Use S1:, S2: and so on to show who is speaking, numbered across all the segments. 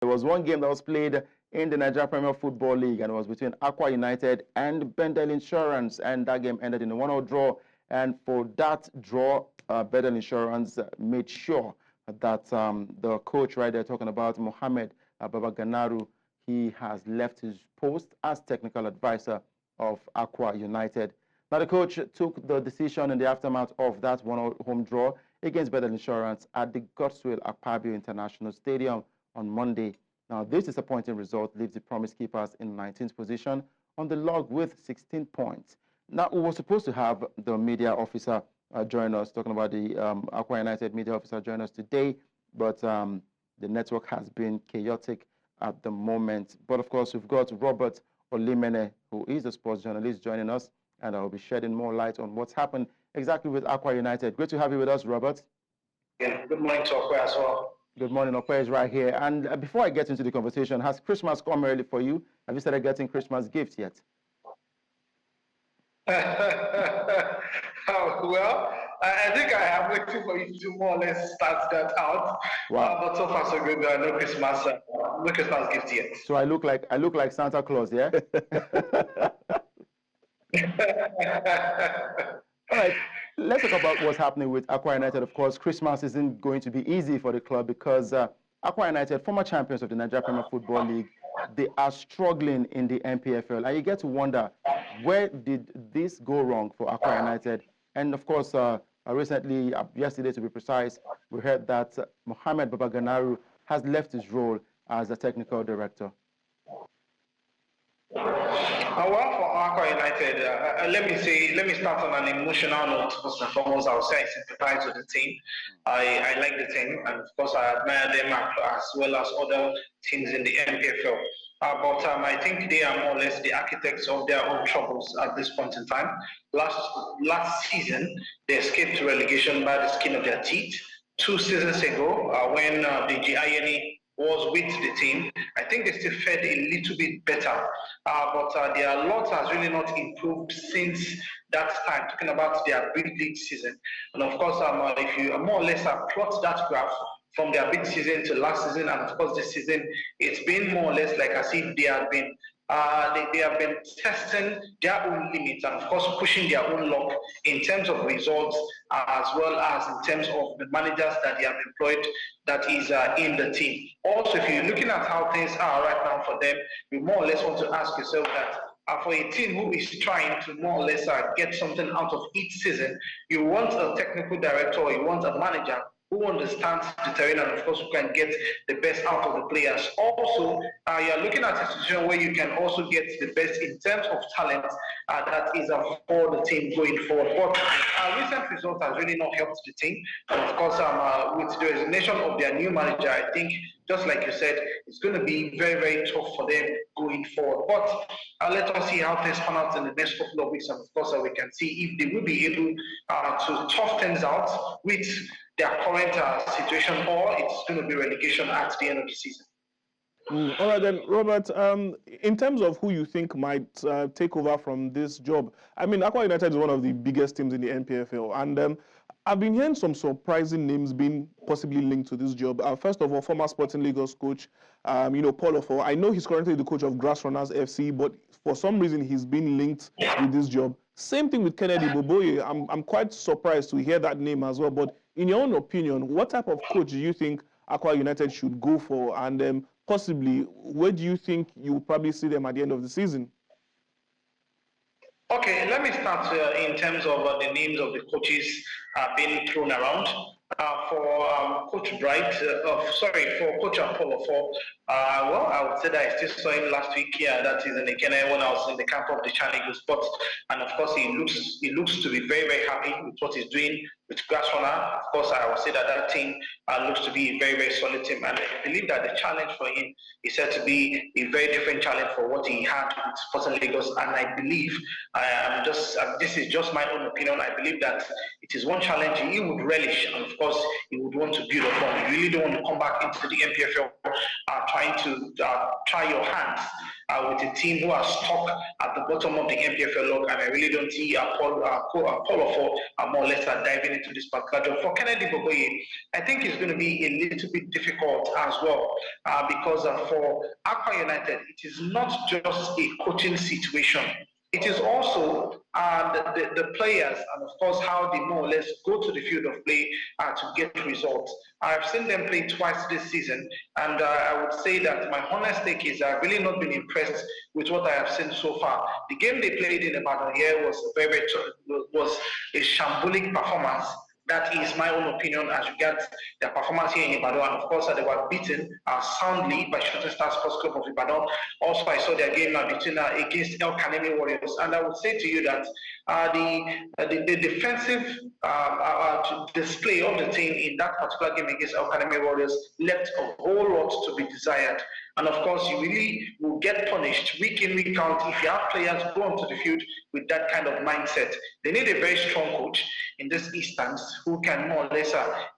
S1: There was one game that was played in the Nigeria Premier Football League, and it was between Akwa United and Bendel Insurance, and that game ended in a 1-0 draw. And for that draw, Bendel Insurance made sure that the coach right there talking about Mohammed Babaganaru, he has left his post as technical advisor of Akwa United. Now, the coach took the decision in the aftermath of that 1-0 home draw against Bendel Insurance at the Godswill Akpabio International Stadium on Monday. Now, this disappointing result leaves the Promise Keepers in 19th position on the log with 16 points. Now, we were supposed to have the media officer join us, talking about the Akwa United media officer join us today, but the network has been chaotic at the moment. But of course, we've got Robert Olimene, who is a sports journalist, joining us, and I will be shedding more light on what's happened exactly with Akwa United. Great to have you with us, Robert.
S2: Yeah, good morning to Akwa as well.
S1: Good morning, Akwa is right here. And before I get into the conversation, has Christmas come early for you? Have you started getting Christmas gifts yet?
S2: Well, I think I am waiting for you to more or less start that out.
S1: Wow.
S2: But so far so good. No Christmas gift yet.
S1: So I look like Santa Claus, yeah? All right, let's talk about what's happening with Akwa United. Of course, Christmas isn't going to be easy for the club because Akwa United, former champions of the Nigeria Premier Football League, they are struggling in the NPFL. And you get to wonder, where did this go wrong for Akwa United? And of course, recently, yesterday to be precise, we heard that Mohammed Babaganaru has left his role as a technical director.
S2: Well, for Akwa United, let me start on an emotional note. First and foremost, I would say I sympathize with the team. I like the team, and of course, I admire them as well as other teams in the NPFL. But I think they are more or less the architects of their own troubles at this point in time. Last season, they escaped relegation by the skin of their teeth. 2 seasons ago, when the GINE was with the team, I think they still fared a little bit better. But their lot has really not improved since that time, talking about their big league season. And of course, if you more or less plot that graph from their big season to last season, and of course this season, it's been more or less like as if they have been testing their own limits and of course pushing their own luck in terms of results as well as in terms of the managers that they have employed that is in the team. Also, if you're looking at how things are right now for them, you more or less want to ask yourself that for a team who is trying to more or less get something out of each season, you want a technical director or you want a manager who understands the terrain and of course who can get the best out of the players. Also, you're looking at a situation where you can also get the best in terms of talent that is for the team going forward. But recent results has really not helped the team. And of course, with the resignation of their new manager, I think, just like you said, it's going to be very, very tough for them going forward. But let us see how things pan out in the next couple of weeks. And of course, we can see if they will be able to tough things out with their current situation, or it's going to be relegation at the end of the season.
S3: All right then, Robert, in terms of who you think might take over from this job, I mean, Akwa United is one of the biggest teams in the NPFL, and I've been hearing some surprising names being possibly linked to this job. First of all, former Sporting Lagos coach, Paul Ofo. I know he's currently the coach of Grassrunners FC, but for some reason he's been linked with this job. Same thing with Kennedy Boboye. I'm quite surprised to hear that name as well. But in your own opinion, what type of coach do you think Akwa United should go for? And possibly, where do you think you will probably see them at the end of the season?
S2: Okay, let me start in terms of the names of the coaches being thrown around. For Coach Bright, for Coach Apollo, well, I would say that I still saw him last week here, that is in the Kenya when I was in the camp of the Channel Sports, and of course he looks to be very, very happy with what he's doing with Grassrunner. Of course, I would say that team looks to be a very, very solid team, and I believe that the challenge for him is said to be a very different challenge for what he had with Sporting Lagos, and I believe, this is just my own opinion, I believe that it is one challenge he would relish, and of because you would want to build upon. You really don't want to come back into the NPFL trying to try your hands with a team who are stuck at the bottom of the NPFL log, and I really don't see Paul more or less diving into this particular job. For Kennedy Boboye, I think it's going to be a little bit difficult as well because for Akwa United, it is not just a coaching situation. It is also the players and, of course, how they more or less go to the field of play to get results. I've seen them play twice this season, and I would say that my honest take is I've really not been impressed with what I have seen so far. The game they played in Ibadan here was a shambolic performance. That is my own opinion as regards their performance here in Ibadan. And of course, they were beaten soundly by Shooting Stars Sports Club of Ibadan. Also, I saw their game against El Kanemi Warriors. And I would say to you that the defensive display of the team in that particular game against El Kanemi Warriors left a whole lot to be desired. And of course, you really will get punished week in, week out if you have players go onto the field with that kind of mindset. They need a very strong coach in this instance who can more or less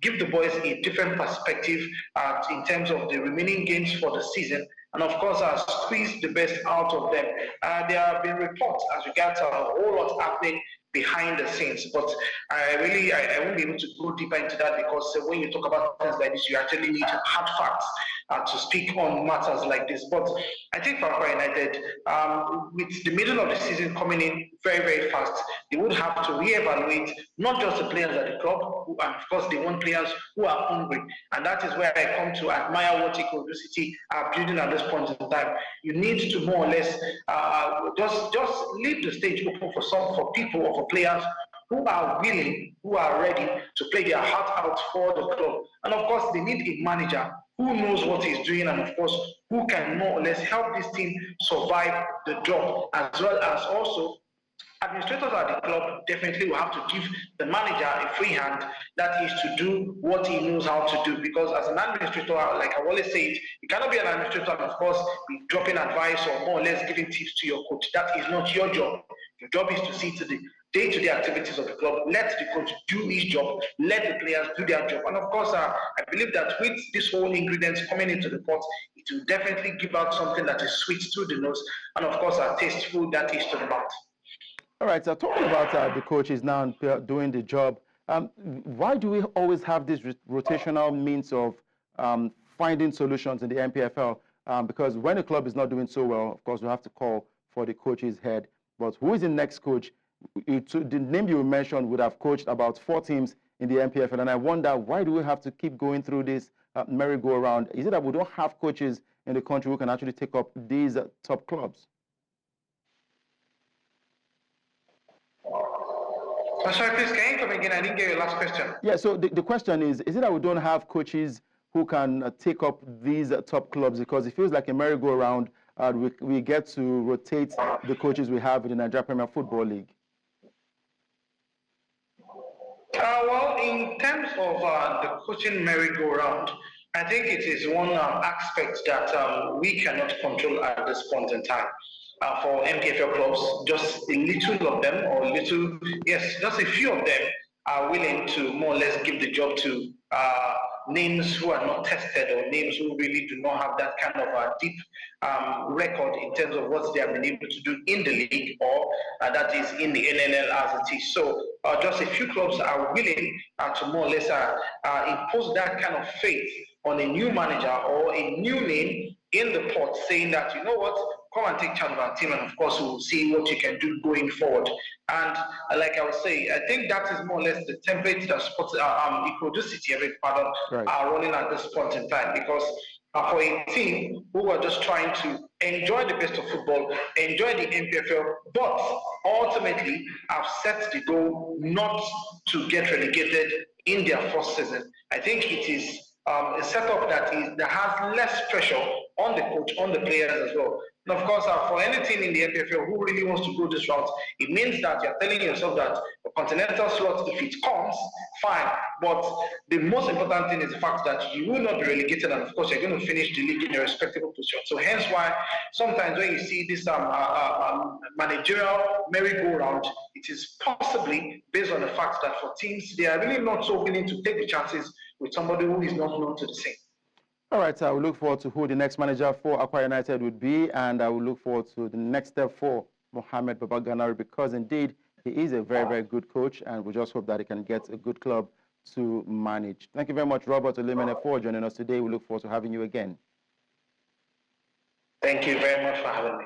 S2: give the boys a different perspective in terms of the remaining games for the season. And of course, squeeze the best out of them. There have been reports as regards a whole lot happening behind the scenes, but I won't be able to go deeper into that because when you talk about things like this, you actually need hard facts to speak on matters like this. But I think for Akwa United, with the middle of the season coming in very, very fast, they would have to reevaluate not just the players at the club, and of course they want players who are hungry, and that is where I come to admire what Ikorodu City are building at this point in time. You need to more or less just leave the stage open for people or for players who are willing, who are ready to play their heart out for the club. And of course, they need a manager who knows what he's doing and of course, who can more or less help this team survive the drop, as well as also administrators at the club definitely will have to give the manager a free hand, that is to do what he knows how to do. Because as an administrator, like I always say, you cannot be an administrator and of course be dropping advice or more or less giving tips to your coach. That is not your job. Your job is to see to the day-to-day activities of the club. Let the coach do his job. Let the players do their job. And of course, I believe that with this whole ingredients coming into the pot, it will definitely give out something that is sweet to the nose and of course, tasteful that is to the mouth.
S1: All right, so talking about the coaches now doing the job, why do we always have this rotational means of finding solutions in the NPFL? Because when a club is not doing so well, of course, we have to call for the coach's head. But who is the next coach? The name you mentioned would have coached about 4 teams in the NPFL, and I wonder, why do we have to keep going through this merry-go-round? Is it that we don't have coaches in the country who can actually take up these top clubs?
S2: Sorry, please, can you come again? I didn't get your last question.
S1: Yeah, so the question is it that we don't have coaches who can take up these top clubs? Because it feels like a merry-go-round. We get to rotate the coaches we have in the Nigeria Premier Football League.
S2: Well, in terms of the coaching merry-go-round, I think it is one aspect that we cannot control at this point in time. For NPFL clubs, just a little of them, or just a few of them are willing to more or less give the job to names who are not tested or names who really do not have that kind of deep record in terms of what they have been able to do in the league or that is in the NNL as it is. So just a few clubs are willing to more or less impose that kind of faith on a new manager or a new name in the pot, saying that, you know what, come and take charge of our team, and of course we'll see what you can do going forward. And like I was saying, I think that is more or less the template that sports Ikorodu City are running at this point in time, because for a team who are just trying to enjoy the best of football, enjoy the NPFL, but ultimately have set the goal not to get relegated in their first season. I think it is a setup that has less pressure on the coach, on the players as well. And of course, for any team in the NPFL who really wants to go this route, it means that you're telling yourself that a continental slot, if it comes, fine. But the most important thing is the fact that you will not be relegated, and of course, you're going to finish the league in a respectable position. So hence why sometimes when you see this managerial merry-go-round, it is possibly based on the fact that for teams, they are really not so willing to take the chances with somebody who is not known to the scene.
S1: All right, I will look forward to who the next manager for Akwa United would be, and I will look forward to the next step for Mohammed Babaganaru, because indeed he is a very, very good coach, and we just hope that he can get a good club to manage. Thank you very much, Robert Olimene, for joining us today. We look forward to having you again.
S2: Thank you very much for having me.